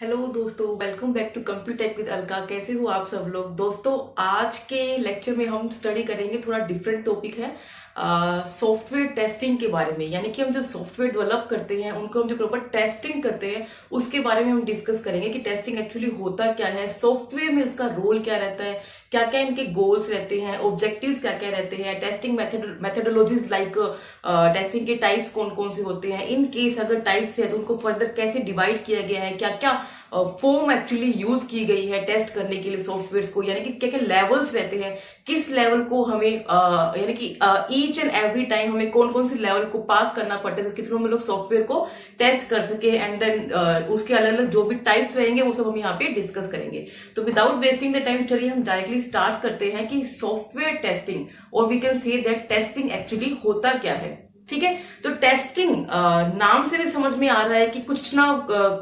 Hello दोस्तों, welcome back to Computech with Alka. कैसे हो आप सब लोग। दोस्तों, आज के लेक्चर में हम स्टडी करेंगे, थोड़ा डिफरेंट टॉपिक है सॉफ्टवेयर टेस्टिंग के बारे में। यानी कि हम जो सॉफ्टवेयर डेवलप करते हैं उनको हम जो प्रॉपर टेस्टिंग करते हैं उसके बारे में हम डिस्कस करेंगे कि टेस्टिंग एक्चुअली होता क्या है, सॉफ्टवेयर में इसका रोल क्या रहता है, क्या क्या इनके गोल्स रहते हैं, ऑब्जेक्टिव्स क्या क्या रहते हैं, टेस्टिंग मेथडोलॉजीज लाइक टेस्टिंग के टाइप्स कौन कौन से होते हैं, इन केस अगर टाइप्स है तो उनको फर्दर कैसे डिवाइड किया गया है, क्या क्या फॉर्म एक्चुअली यूज की गई है टेस्ट करने के लिए सॉफ्टवेयर को, यानी कि क्या क्या लेवल्स रहते हैं, किस लेवल को हमें यानी कि ईच एंड एवरी टाइम हमें कौन कौन सी लेवल को पास करना पड़ता है जिसके थ्रू हम लोग सॉफ्टवेयर को टेस्ट कर सके। एंड देन उसके अलग अलग जो भी टाइप्स रहेंगे वो सब हम यहाँ पे डिस्कस करेंगे। तो विदाउट वेस्टिंग द टाइम चलिए हम डायरेक्टली स्टार्ट करते हैं कि सॉफ्टवेयर टेस्टिंग, और we can say that testing actually होता क्या है। ठीक है, तो टेस्टिंग नाम से भी समझ में आ रहा है कि कुछ ना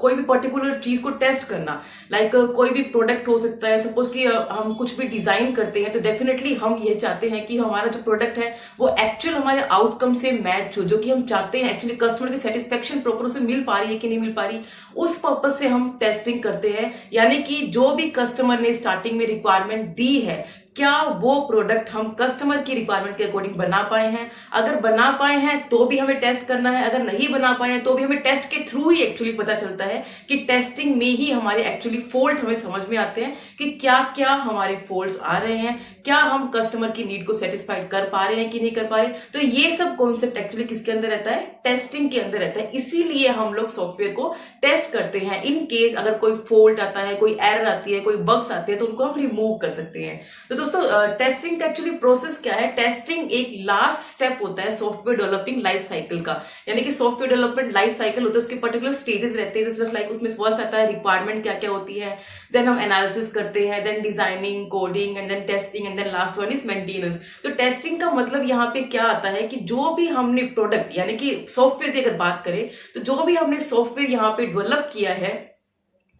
कोई भी पर्टिकुलर चीज को टेस्ट करना। लाइक कोई भी प्रोडक्ट हो सकता है, सपोज कि हम कुछ भी डिजाइन करते हैं तो डेफिनेटली हम ये चाहते हैं कि हमारा जो प्रोडक्ट है वो एक्चुअल हमारे आउटकम से मैच हो, जो कि हम चाहते हैं एक्चुअली कस्टमर की सेटिस्फेक्शन प्रॉपर उसे मिल पा रही है कि नहीं मिल पा रही, उस पर्पज से हम टेस्टिंग करते हैं। यानी कि जो भी कस्टमर ने स्टार्टिंग में रिक्वायरमेंट दी है, क्या वो प्रोडक्ट हम कस्टमर की रिक्वायरमेंट के अकॉर्डिंग बना पाए हैं। अगर बना पाए हैं तो भी हमें टेस्ट करना है, अगर नहीं बना पाए हैं तो भी हमें टेस्ट के थ्रू ही एक्चुअली पता चलता है कि टेस्टिंग में ही हमारे एक्चुअली फॉल्ट हमें समझ में आते हैं कि क्या क्या हमारे फॉल्ट्स आ रहे हैं, क्या हम कस्टमर की नीड को सेटिस्फाइड कर पा रहे हैं कि नहीं कर पा रहे। तो ये सब कॉन्सेप्ट एक्चुअली किसके अंदर रहता है, टेस्टिंग के अंदर रहता है। इसीलिए हम लोग सॉफ्टवेयर को टेस्ट करते हैं। इन केस अगर कोई फॉल्ट आता है, कोई एरर आती है, कोई बग्स आते हैं तो उनको हम रिमूव कर सकते हैं। तो दोस्तों, टेस्टिंग का एक्चुअली प्रोसेस क्या है। टेस्टिंग एक लास्ट स्टेप होता है सॉफ्टवेयर डेवलपिंग लाइफ साइकिल का। यानी कि सॉफ्टवेयर डेवलपमेंट लाइफ साइकिल होता है, उसके पर्टिकुलर स्टेजेस रहते हैं। जैसे लाइक उसमें फर्स्ट आता है रिक्वायरमेंट क्या क्या होती है, देन हम एनालिसिस करते हैं, then designing, coding, and then testing, and then last one is maintenance. तो टेस्टिंग का मतलब यहाँ पे क्या आता है कि जो भी हमने प्रोडक्ट यानी कि सॉफ्टवेयर की अगर बात करें तो जो भी हमने सॉफ्टवेयर यहाँ पे डेवलप किया है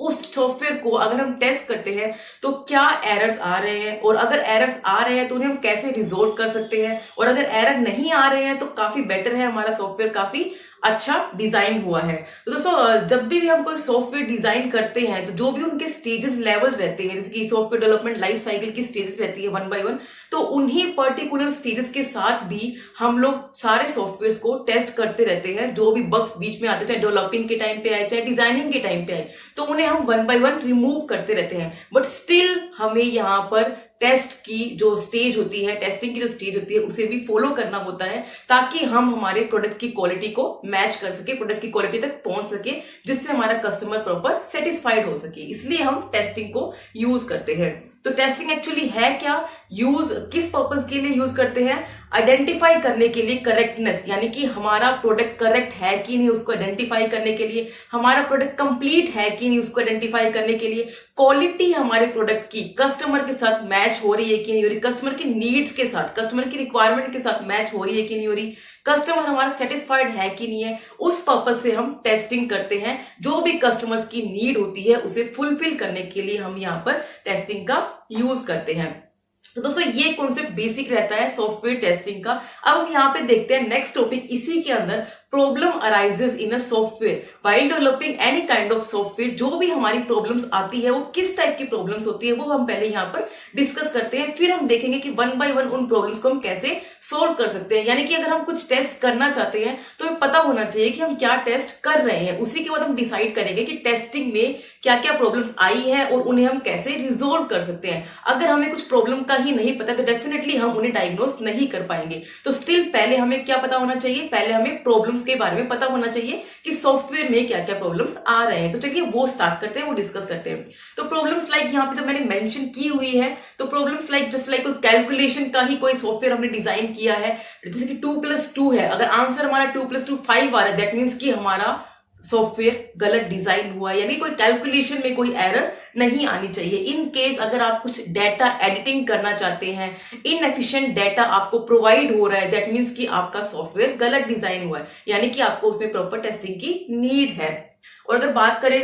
उस सॉफ्टवेयर को अगर हम टेस्ट करते हैं तो क्या एरर्स आ रहे हैं, और अगर एरर्स आ रहे हैं तो उन्हें हम कैसे रिजोल्व कर सकते हैं, और अगर एरर नहीं आ रहे हैं तो काफी बेटर है, हमारा सॉफ्टवेयर काफी अच्छा डिजाइन हुआ है। तो दोस्तों, जब भी हम कोई सॉफ्टवेयर डिजाइन करते हैं तो जो भी उनके स्टेजेस लेवल रहते हैं, जैसे कि सॉफ्टवेयर डेवलपमेंट लाइफ साइकिल की स्टेजेस रहती है 1 by 1, तो उन्हीं पर्टिकुलर स्टेजेस के साथ भी हम लोग सारे सॉफ्टवेयर को टेस्ट करते रहते हैं। जो भी बग्स बीच में आते, चाहे डेवलपिंग के टाइम पे आए चाहे डिजाइनिंग के टाइम पे आए, तो उन्हें हम 1 by 1 रिमूव करते रहते हैं। बट स्टिल हमें यहाँ पर टेस्ट की जो स्टेज होती है, टेस्टिंग की जो स्टेज होती है, उसे भी फॉलो करना होता है ताकि हम हमारे प्रोडक्ट की क्वालिटी को मैच कर सके, प्रोडक्ट की क्वालिटी तक पहुंच सके, जिससे हमारा कस्टमर प्रॉपर सेटिस्फाइड हो सके। इसलिए हम टेस्टिंग को यूज करते हैं। तो टेस्टिंग एक्चुअली है क्या, यूज किस पर्पज के लिए यूज करते हैं, आइडेंटिफाई करने के लिए करेक्टनेस, यानी कि हमारा प्रोडक्ट करेक्ट है कि नहीं उसको आइडेंटिफाई करने के लिए, हमारा प्रोडक्ट कंप्लीट है कि नहीं उसको आइडेंटिफाई करने के लिए, क्वालिटी हमारे प्रोडक्ट की कस्टमर के साथ मैच हो रही है कि नहीं हो रही, कस्टमर की नीड्स के साथ, कस्टमर की रिक्वायरमेंट के साथ मैच हो रही है कि नहीं हो रही, कस्टमर हमारा सेटिस्फाइड है कि नहीं है। उस पर्पज से हम टेस्टिंग करते हैं। जो भी कस्टमर्स की नीड होती है उसे फुलफिल करने के लिए हम यहाँ पर टेस्टिंग का यूज करते हैं। तो दोस्तों, ये कॉन्सेप्ट बेसिक रहता है सॉफ्टवेयर टेस्टिंग का। अब हम यहाँ पे देखते हैं नेक्स्ट टॉपिक, इसी के अंदर problem arises in a software while developing any kind of software. जो भी हमारी प्रॉब्लम्स आती है वो किस टाइप की प्रॉब्लम्स होती है वो हम पहले यहाँ पर डिस्कस करते हैं, फिर हम देखेंगे कि 1 by 1 उन प्रॉब्लम्स को हम कैसे सोल्व कर सकते हैं। यानी कि अगर हम कुछ टेस्ट करना चाहते हैं तो हमें पता होना चाहिए कि हम क्या टेस्ट कर रहे हैं। उसी के बाद हम डिसाइड करेंगे कि टेस्टिंग में क्या क्या प्रॉब्लम्स आई है और उन्हें हम कैसे रिजोल्व कर सकते हैं। अगर हमें कुछ प्रॉब्लम का ही नहीं पता तो डेफिनेटली हम उन्हें डायग्नोस नहीं कर पाएंगे। तो स्टिल पहले हमें क्या पता होना चाहिए, पहले हमें प्रॉब्लम्स के बारे में पता होना चाहिए कि सॉफ्टवेयर में क्या क्या प्रॉब्लम्स आ रहे हैं। तो चलिए वो स्टार्ट करते हैं, वो डिस्कस करते हैं। तो प्रॉब्लम्स लाइक यहाँ पे जो मैंने मेंशन की हुई है, तो प्रॉब्लम्स लाइक जस्ट लाइक कोई कैलकुलेशन का ही कोई सॉफ्टवेयर हमने डिजाइन किया है, जैसे कि 2+2 है, अगर आंसर हमारा 2+2 5 आ रहा है, दैट मीन्स कि हमारा सॉफ्टवेयर गलत डिजाइन हुआ, यानी कोई कैलकुलेशन में कोई एरर नहीं आनी चाहिए। इन केस अगर आप कुछ डेटा एडिटिंग करना चाहते हैं, इनएफिशिएंट डेटा आपको प्रोवाइड हो रहा है, दैट मीन्स कि आपका सॉफ्टवेयर गलत डिजाइन हुआ है, यानी कि आपको उसमें प्रॉपर टेस्टिंग की नीड है। और अगर बात करें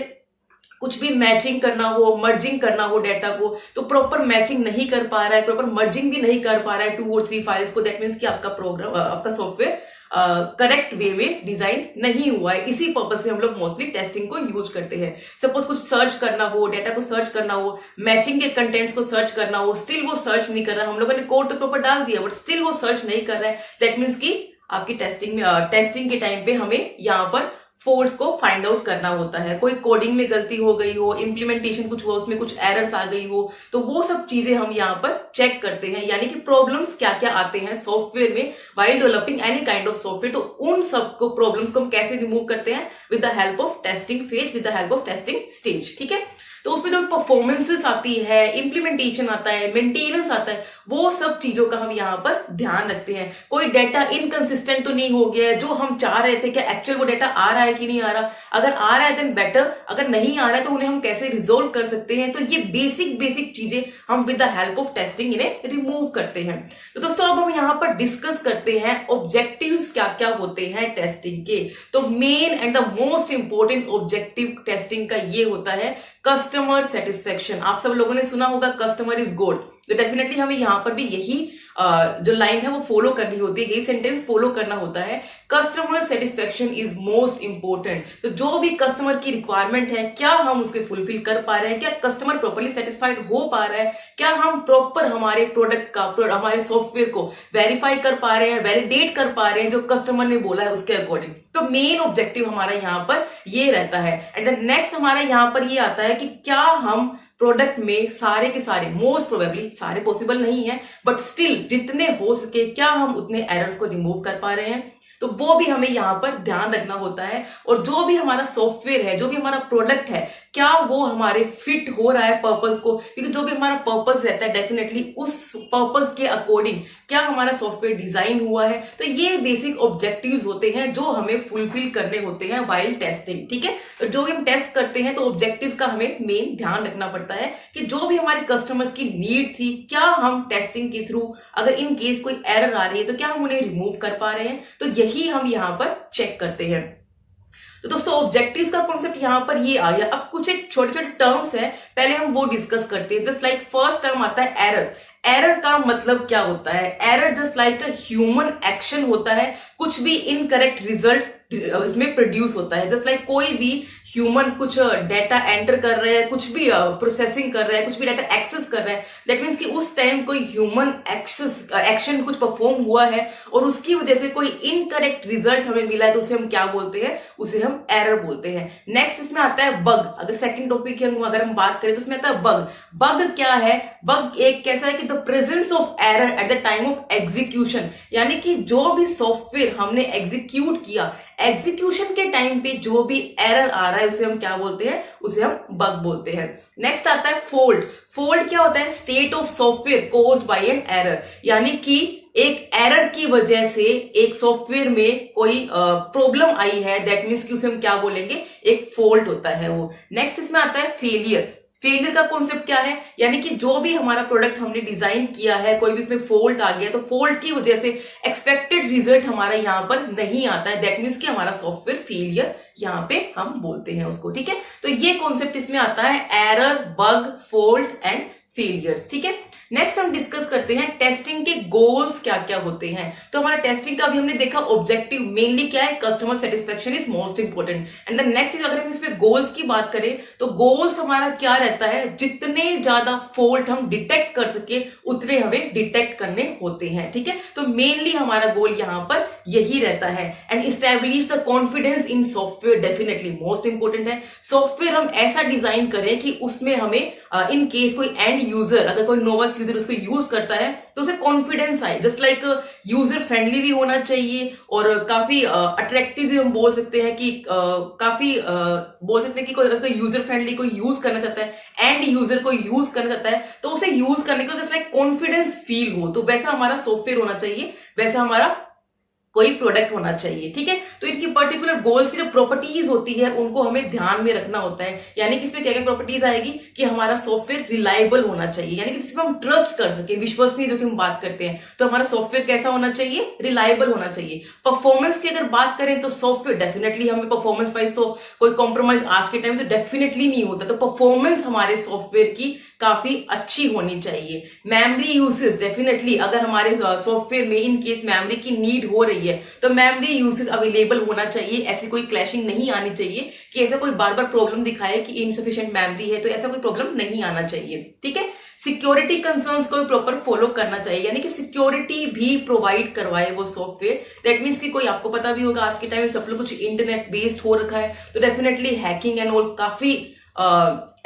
कुछ भी मैचिंग करना हो, मर्जिंग करना हो डेटा को, तो प्रॉपर मैचिंग नहीं कर पा रहा है, प्रॉपर मर्जिंग भी नहीं कर पा रहा है 2 और 3 फाइल्स को, दैट मीन्स कि आपका प्रोग्राम, आपका सॉफ्टवेयर करेक्ट वे में डिजाइन नहीं हुआ है। इसी पर्पज से हम लोग मोस्टली टेस्टिंग को यूज करते हैं। सपोज कुछ सर्च करना हो, डेटा को सर्च करना हो, मैचिंग के कंटेंट्स को सर्च करना हो, स्टिल वो सर्च नहीं कर रहा है, हम लोगों ने कोड तो प्रॉपर डाल दिया बट स्टिल वो सर्च नहीं कर रहा है, दैट मीन्स कि आपकी टेस्टिंग के टाइम पे हमें यहाँ पर फोर्स को फाइंड आउट करना होता है। कोई कोडिंग में गलती हो गई हो, इम्प्लीमेंटेशन कुछ हुआ, उसमें कुछ एरर्स आ गई हो, तो वो सब चीजें हम यहाँ पर चेक करते हैं। यानी कि प्रॉब्लम्स क्या क्या आते हैं सॉफ्टवेयर में while developing any kind of software, तो उन सब को प्रॉब्लम्स को हम कैसे रिमूव करते हैं with the help of testing phase, with the help of testing stage. ठीक है, तो उसमें जो परफॉर्मेंसेस आती है, इंप्लीमेंटेशन आता है, मेंटेनेंस आता है, वो सब चीजों का हम यहाँ पर ध्यान रखते हैं। कोई डेटा इनकंसिस्टेंट तो नहीं हो गया है, जो हम चाह रहे थे क्या एक्चुअल वो डेटा आ रहा है कि नहीं आ रहा, अगर आ रहा है देन बेटर, अगर नहीं आ रहा है तो उन्हें हम कैसे रिजोल्व कर सकते हैं। तो ये बेसिक चीजें हम with the help of testing इन्हें रिमूव करते हैं। तो दोस्तों अब हम यहाँ पर डिस्कस करते हैं ऑब्जेक्टिव्स क्या क्या होते हैं टेस्टिंग के। तो main and the most important objective testing का ये होता है कस्टमर सेटिस्फेक्शन। आप सब लोगों ने सुना होगा कस्टमर इज गुड, तो डेफिनेटली हमें यहां पर भी यही जो लाइन है वो फॉलो करनी होती है, यही सेंटेंस फॉलो करना होता है। Customer satisfaction is most important. तो जो भी कस्टमर की रिक्वायरमेंट है, क्या हम उसके फुलफिल कर पा रहे हैं, क्या कस्टमर प्रॉपरली सेटिस्फाइड हो पा रहा है, क्या हम प्रॉपर हमारे प्रोडक्ट का, हमारे सॉफ्टवेयर को वेरीफाई कर पा रहे हैं, वैलिडेट कर पा रहे हैं जो कस्टमर ने बोला है उसके अकॉर्डिंग। तो मेन ऑब्जेक्टिव हमारा यहाँ पर ये रहता है। एंड देन नेक्स्ट हमारा यहाँ पर ये आता है कि क्या हम प्रोडक्ट में सारे के सारे, मोस्ट प्रोबेबली सारे पॉसिबल नहीं है बट स्टिल जितने हो सके क्या हम उतने एरर्स को रिमूव कर पा रहे हैं, तो वो भी हमें यहाँ पर ध्यान रखना होता है। और जो भी हमारा सॉफ्टवेयर है, जो भी हमारा प्रोडक्ट है, क्या वो हमारे फिट हो रहा है पर्पस को, क्योंकि जो भी हमारा पर्पस रहता है डेफिनेटली उस पर्पस के अकॉर्डिंग क्या हमारा सॉफ्टवेयर डिजाइन हुआ है। तो ये बेसिक ऑब्जेक्टिव्स होते हैं जो हमें फुलफिल करने होते हैं व्हाइल टेस्टिंग। ठीक है, तो जो भी हम टेस्ट करते हैं तो ऑब्जेक्टिव्स का हमें मेन ध्यान रखना पड़ता है कि जो भी हमारे कस्टमर्स की नीड थी, क्या हम टेस्टिंग के थ्रू अगर इन केस कोई एरर आ रही है तो क्या हम उन्हें रिमूव कर पा रहे हैं, तो यही हम यहां पर चेक करते हैं। तो दोस्तों ऑब्जेक्टिव्स का कॉन्सेप्ट यहां पर ये आ गया। अब कुछ एक छोटे छोटे टर्म्स हैं, पहले हम वो डिस्कस करते हैं। जस्ट लाइक फर्स्ट टर्म आता है एरर। एरर का मतलब क्या होता है? Error just like a human action होता है, कुछ भी इनकरेक्ट रिजल्ट इसमें प्रोड्यूस होता है। जस्ट लाइक कोई भी ह्यूमन कुछ डेटा एंटर कर रहा है, कुछ भी प्रोसेसिंग कर रहा है, कुछ भी डेटा एक्सेस कर रहा है, दैट मीन्स कि उस टाइम कोई ह्यूमन एक्शन कुछ परफॉर्म हुआ है और उसकी वजह से कोई इनकरेक्ट रिजल्ट हमें मिला है, तो उसे हम क्या बोलते हैं? उसे हम एरर बोलते हैं। नेक्स्ट इसमें आता है बग। अगर सेकंड टॉपिक की अगर हम बात करें तो उसमें आता है बग। बग क्या है? बग एक कैसा है कि the presence of error at the time of execution, यानी कि जो भी सॉफ्टवेयर हमने एग्जीक्यूट किया, एग्जीक्यूशन के टाइम पे जो भी एरर आ रहा है उसे हम क्या बोलते हैं? उसे हम बग बोलते हैं। नेक्स्ट आता है फोल्ट। फोल्ट क्या होता है? State of software caused by an error, यानी कि एक एरर की वजह से एक सॉफ्टवेयर में कोई प्रॉब्लम आई है, दैट मीन्स कि उसे हम क्या बोलेंगे? एक फोल्ट होता है वो। नेक्स्ट इसमें आता है फेलियर। फेलियर का कॉन्सेप्ट क्या है? यानी कि जो भी हमारा प्रोडक्ट हमने डिजाइन किया है, कोई भी उसमें फॉल्ट आ गया, तो फॉल्ट की वजह से एक्सपेक्टेड रिजल्ट हमारा यहाँ पर नहीं आता है, दैट मीन्स कि हमारा सॉफ्टवेयर फेलियर यहाँ पे हम बोलते हैं उसको। ठीक है, तो ये कॉन्सेप्ट इसमें आता है, error, bug, fault and failures. ठीक है, नेक्स्ट हम डिस्कस करते हैं टेस्टिंग के गोल्स क्या क्या होते हैं। तो हमारा टेस्टिंग का भी हमने देखा ऑब्जेक्टिव मेनली क्या है? Customer satisfaction is most important. And the next is, अगर हम इसमें गोल्स की बात करें तो गोल्स हमारा क्या रहता है? जितने ज्यादा फॉल्ट हम डिटेक्ट कर सके उतने हमें डिटेक्ट करने होते हैं। ठीक है, तो मेनली हमारा गोल यहाँ पर यही रहता है। And establish the confidence in software, definitely most important है। सॉफ्टवेयर हम ऐसा डिजाइन करें कि उसमें हमें इन केस कोई एंड यूजर, अगर कोई नोवाइस यूजर उसको यूज करता है तो उसे कॉन्फिडेंस आए। जस्ट लाइक यूजर फ्रेंडली भी होना चाहिए और काफी अट्रैक्टिव भी हम बोल सकते हैं कि काफी बोल सकते हैं कि कोई यूजर फ्रेंडली कोई यूज करना चाहता है, एंड यूजर को यूज करना चाहता है, तो उसे यूज करने को जस्ट लाइक कॉन्फिडेंस फील हो, तो वैसा हमारा सॉफ्टवेयर होना चाहिए, वैसा हमारा कोई प्रोडक्ट होना चाहिए। ठीक है, तो इनकी पर्टिकुलर गोल्स की जो प्रॉपर्टीज होती है उनको हमें ध्यान में रखना होता है। यानी कि इसमें क्या क्या प्रॉपर्टीज आएगी कि हमारा सॉफ्टवेयर रिलायबल होना चाहिए, यानी कि जिसमें हम ट्रस्ट कर सके, विश्वसनीय जो कि हम बात करते हैं, तो हमारा सॉफ्टवेयर कैसा होना चाहिए? रिलायबल होना चाहिए। परफॉर्मेंस की अगर बात करें तो सॉफ्टवेयर डेफिनेटली हमें परफॉर्मेंस वाइज तो कोई कॉम्प्रोमाइज आज के टाइम तो डेफिनेटली नहीं होता, तो परफॉर्मेंस हमारे सॉफ्टवेयर की काफी अच्छी होनी चाहिए। मेमोरी यूसेज, डेफिनेटली अगर हमारे सॉफ्टवेयर में इन केस मेमोरी की नीड हो रही रही है तो मेमोरी यूसेज अवेलेबल होना चाहिए, ऐसी कोई क्लैशिंग नहीं आनी चाहिए कि ऐसा कोई बार बार प्रॉब्लम दिखाए कि इनसफिशिएंट मेमोरी है, तो ऐसा कोई प्रॉब्लम नहीं आना चाहिए। ठीक है, सिक्योरिटी कंसर्न्स को प्रॉपर फॉलो करना चाहिए, यानी कि सिक्योरिटी भी प्रोवाइड करवाए वो सॉफ्टवेयर। दैट मीन्स कि कोई, आपको पता भी होगा आज के टाइम में सब लोग कुछ इंटरनेट बेस्ड हो रखा है, तो डेफिनेटली हैकिंग एंड ऑल काफी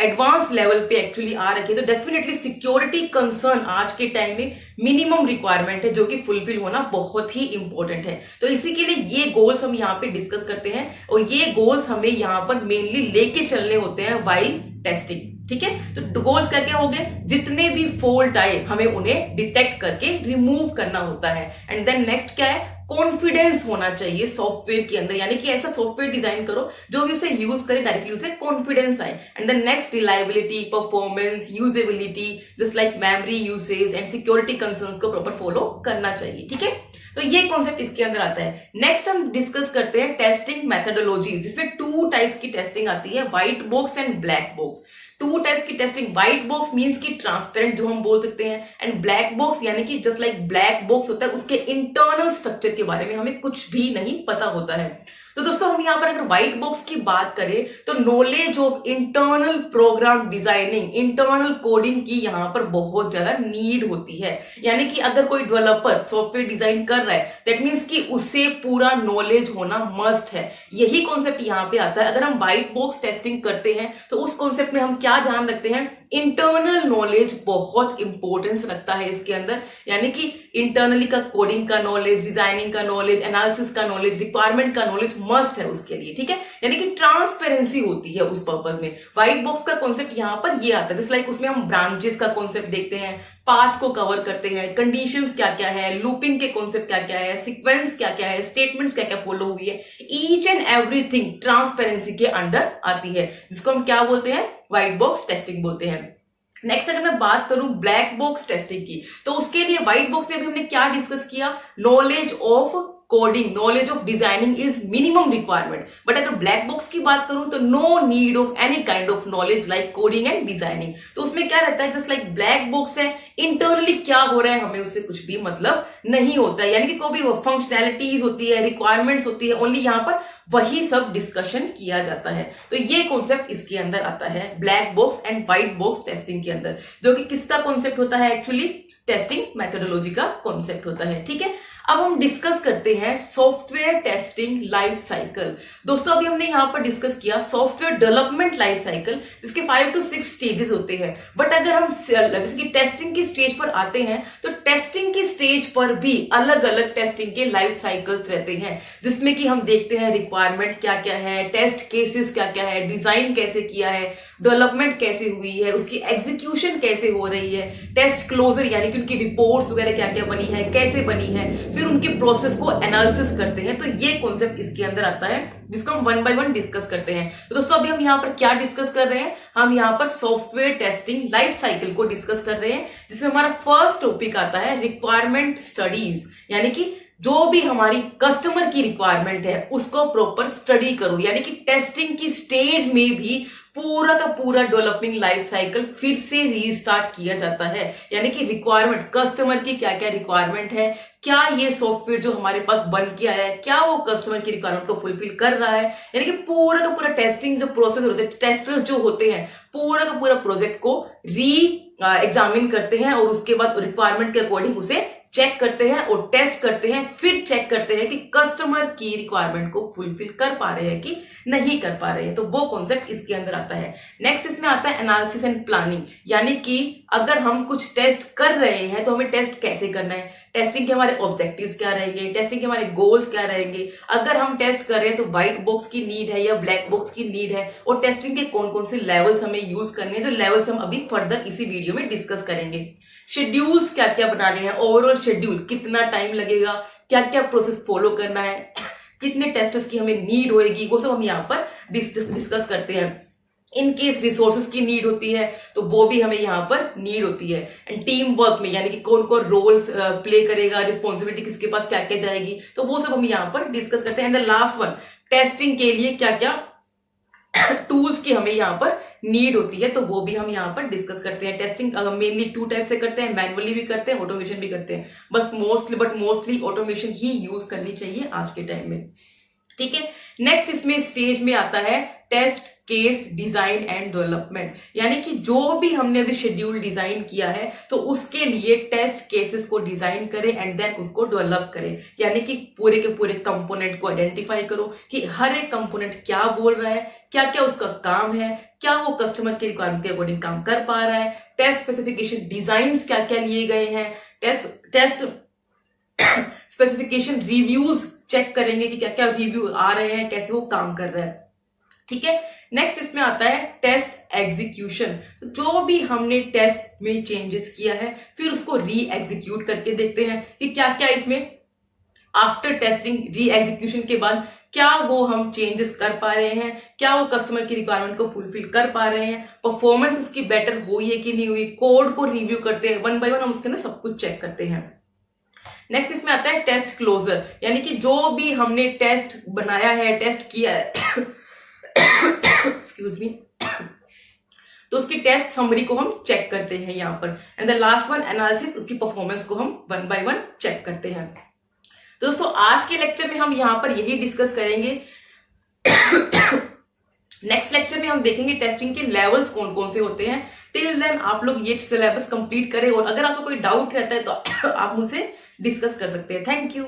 एडवांस लेवल पे एक्चुअली आ रखी है, तो डेफिनेटली सिक्योरिटी कंसर्न आज के टाइम में मिनिमम रिक्वायरमेंट है जो कि फुलफिल होना बहुत ही इंपॉर्टेंट है। तो इसी के लिए ये गोल्स हम यहाँ पे डिस्कस करते हैं और ये गोल्स हमें यहाँ पर मेनली लेके चलने होते हैं व्हाइल टेस्टिंग। ठीक है, तो गोल्स क्या क्या हो गए, जितने भी फॉल्ट आए हमें उन्हें डिटेक्ट करके रिमूव करना होता है। एंड देन नेक्स्ट क्या है, कॉन्फिडेंस होना चाहिए सॉफ्टवेयर के अंदर, यानी कि ऐसा सॉफ्टवेयर डिजाइन करो जो भी उसे यूज करे डायरेक्टली उसे कॉन्फिडेंस आए। And then next, reliability, performance, usability, just like memory usage and security concerns को प्रॉपर फॉलो करना चाहिए। ठीक है, तो ये कॉन्सेप्ट इसके अंदर आता है। नेक्स्ट हम डिस्कस करते हैं टेस्टिंग मेथोडोलॉजीज, जिसमें 2 टाइप्स की टेस्टिंग आती है, white box and black box. 2 types की टेस्टिंग, व्हाइट बॉक्स मींस कि ट्रांसपेरेंट जो हम बोल सकते हैं, एंड ब्लैक बॉक्स यानी कि जस्ट लाइक ब्लैक बॉक्स होता है, उसके इंटरनल स्ट्रक्चर के बारे में हमें कुछ भी नहीं पता होता है। तो दोस्तों हम यहाँ पर अगर व्हाइट बॉक्स की बात करें तो knowledge of internal program designing, internal coding की यहाँ पर बहुत ज्यादा नीड होती है। यानी कि अगर कोई डेवलपर सॉफ्टवेयर डिजाइन कर रहा है दैट मीन्स कि उसे पूरा नॉलेज होना मस्ट है। यही कॉन्सेप्ट यहाँ पे आता है। अगर हम व्हाइट बॉक्स टेस्टिंग करते हैं तो उस कॉन्सेप्ट में हम क्या ध्यान रखते हैं, इंटरनल नॉलेज बहुत इंपॉर्टेंस रखता है इसके अंदर, यानी कि इंटरनली का कोडिंग का नॉलेज, डिजाइनिंग का नॉलेज, एनालिसिस का नॉलेज, रिक्वायरमेंट का नॉलेज मस्ट है उसके लिए। ठीक है, यानी कि ट्रांसपेरेंसी होती है उस पर्पज में। व्हाइट बॉक्स का कॉन्सेप्ट यहाँ पर ये आता है, जस्ट लाइक उसमें हम ब्रांचेस का कॉन्सेप्ट देखते हैं, पाथ को कवर करते हैं, कंडीशंस क्या क्या है, लूपिंग के कॉन्सेप्ट क्या क्या है, सीक्वेंस क्या क्या है, स्टेटमेंट्स क्या क्या फॉलो हुई है, ईच एंड एवरीथिंग ट्रांसपेरेंसी के अंडर आती है, जिसको हम क्या बोलते हैं, व्हाइट बॉक्स टेस्टिंग बोलते हैं। नेक्स्ट अगर मैं बात करूं ब्लैक बॉक्स टेस्टिंग की, तो उसके लिए व्हाइट बॉक्स में भी हमने क्या डिस्कस किया, knowledge of coding, knowledge of designing is minimum requirement. But अगर ब्लैक बॉक्स की बात करूं तो no need of any kind of knowledge like coding and designing. तो उसमें क्या रहता है, जस्ट लाइक ब्लैक बॉक्स है, इंटरनली क्या हो रहा है हमें उससे कुछ भी मतलब नहीं होता है, यानी कि कोई भी फंक्शनैलिटीज होती है, रिक्वायरमेंट्स होती है, ओनली यहाँ पर वही सब डिस्कशन किया जाता है। तो ये कॉन्सेप्ट इसके अंदर आता है black box and white box testing के अंदर, जो कि किसका कॉन्सेप्ट होता है, एक्चुअली टेस्टिंग मेथोडोलॉजी का कॉन्सेप्ट होता है। ठीक है, अब हम डिस्कस करते हैं सॉफ्टवेयर टेस्टिंग लाइफ साइकिल। दोस्तों अभी हमने यहां पर डिस्कस किया सॉफ्टवेयर डेवलपमेंट लाइफ साइकिल, जिसके 5 to 6 स्टेजेस होते हैं। बट अगर हम जैसे कि टेस्टिंग की स्टेज पर आते हैं तो टेस्टिंग की स्टेज पर भी अलग अलग टेस्टिंग के लाइफ साइकिल्स रहते हैं, जिसमें कि हम देखते हैं रिक्वायरमेंट क्या क्या है, टेस्ट केसेस क्या क्या है, डिजाइन कैसे किया है, डेवलपमेंट कैसे हुई है, उसकी एग्जीक्यूशन कैसे हो रही है, टेस्ट क्लोजर यानी कि उनकी रिपोर्ट्स वगैरह क्या क्या बनी है, कैसे बनी है, फिर उनके प्रोसेस को एनालिसिस करते हैं। तो ये कॉन्सेप्ट इसके अंदर आता है, जिसको हम 1 by 1 डिस्कस करते हैं। तो दोस्तों अभी हम यहाँ पर क्या डिस्कस कर रहे हैं, हम यहाँ पर सॉफ्टवेयर टेस्टिंग लाइफ साइकिल को डिस्कस कर रहे हैं, जिसमें हमारा फर्स्ट टॉपिक आता है रिक्वायरमेंट स्टडीज, यानी कि जो भी हमारी कस्टमर की रिक्वायरमेंट है उसको प्रॉपर स्टडी करो, यानी कि टेस्टिंग की स्टेज में भी पूरा का पूरा डेवलपिंग लाइफ साइकिल फिर से रीस्टार्ट किया जाता है, यानी कि रिक्वायरमेंट, कस्टमर की क्या क्या रिक्वायरमेंट है, क्या ये सॉफ्टवेयर जो हमारे पास बन के आया है क्या वो कस्टमर की रिक्वायरमेंट को फुलफिल कर रहा है, यानी कि पूरा का पूरा टेस्टिंग जो प्रोसेस होते हैं, टेस्टर्स जो होते हैं पूरा का पूरा प्रोजेक्ट को एग्जामिन करते हैं और उसके बाद रिक्वायरमेंट के अकॉर्डिंग उसे चेक करते हैं और टेस्ट करते हैं, फिर चेक करते हैं कि कस्टमर की रिक्वायरमेंट को फुलफिल कर पा रहे हैं कि नहीं कर पा रहे हैं। तो वो कॉन्सेप्ट इसके अंदर आता है। नेक्स्ट इसमें आता है एनालिसिस एंड प्लानिंग, यानी कि अगर हम कुछ टेस्ट कर रहे हैं तो हमें टेस्ट कैसे करना है, टेस्टिंग के हमारे ऑब्जेक्टिव्स क्या रहेंगे, टेस्टिंग के हमारे गोल्स क्या रहेंगे, अगर हम टेस्ट कर रहे हैं तो व्हाइट बॉक्स की नीड है या ब्लैक बॉक्स की नीड है, और टेस्टिंग के कौन कौन से लेवल्स हमें यूज करने हैं, जो लेवल्स हम अभी फर्दर इसी वीडियो में डिस्कस करेंगे। शेड्यूल्स क्या क्या बनाने हैं, ओवरऑल शेड्यूल कितना टाइम लगेगा, क्या क्या प्रोसेस फॉलो करना है, कितने टेस्टर्स की हमें नीड होएगी, वो सब हम यहाँ पर डिस्कस करते हैं। इन केस रिसोर्सेज की नीड होती है तो वो भी हमें यहाँ पर नीड होती है। एंड टीम वर्क में यानी कि कौन कौन रोल्स प्ले करेगा, रिस्पॉन्सिबिलिटी किसके पास क्या क्या जाएगी, तो वो सब हम यहाँ पर डिस्कस करते हैं। And the last one, testing के लिए क्या क्या टूल्स की हमें यहाँ पर नीड होती है, तो वो भी हम यहाँ पर डिस्कस करते हैं। टेस्टिंग मेनली 2 टाइप से करते हैं, मैनुअली भी करते हैं, ऑटोमेशन भी करते हैं। बस मोस्टली ऑटोमेशन ही यूज करनी चाहिए आज के टाइम में। ठीक है, नेक्स्ट इसमें स्टेज में आता है test case design and development, यानी कि जो भी हमने अभी शेड्यूल डिजाइन किया है तो उसके लिए टेस्ट केसेस को डिजाइन करें एंड देन उसको डेवलप करें, यानी कि पूरे के पूरे कंपोनेंट को आइडेंटिफाई करो कि हर एक कंपोनेंट क्या बोल रहा है, क्या क्या उसका काम है, क्या वो कस्टमर के रिक्वायरमेंट के अकॉर्डिंग काम कर पा रहा है, टेस्ट स्पेसिफिकेशन डिजाइन क्या क्या लिए गए हैं, टेस्ट स्पेसिफिकेशन रिव्यूज चेक करेंगे कि क्या क्या रिव्यू आ रहे हैं, कैसे वो काम कर रहा है। ठीक है, नेक्स्ट इसमें आता है टेस्ट एग्जीक्यूशन। तो जो भी हमने टेस्ट में चेंजेस किया है फिर उसको री एग्जीक्यूट करके देखते हैं कि क्या क्या इसमें आफ्टर टेस्टिंग री एग्जीक्यूशन के बाद क्या वो हम चेंजेस कर पा रहे हैं, क्या वो कस्टमर की रिक्वायरमेंट को फुलफिल कर पा रहे हैं, परफॉर्मेंस उसकी बेटर हुई है कि नहीं हुई, कोड को रिव्यू करते हैं, 1 बाय 1 हम उसके ना सब कुछ चेक करते हैं। नेक्स्ट इसमें आता है टेस्ट क्लोजर, यानी कि जो भी हमने टेस्ट बनाया है, टेस्ट किया है एक्सक्यूज मी, तो उसकी टेस्ट समरी को हम चेक करते हैं यहाँ पर। And the last one analysis, उसकी परफॉर्मेंस को हम 1 बाय 1 चेक करते हैं। दोस्तों आज के लेक्चर में हम यहाँ पर यही डिस्कस करेंगे। नेक्स्ट लेक्चर में हम देखेंगे टेस्टिंग के लेवल्स कौन कौन से होते हैं। टिल देन आप लोग ये सिलेबस कंप्लीट करें और अगर आपको कोई डाउट रहता है तो आप मुझसे डिस्कस कर सकते हैं। Thank you.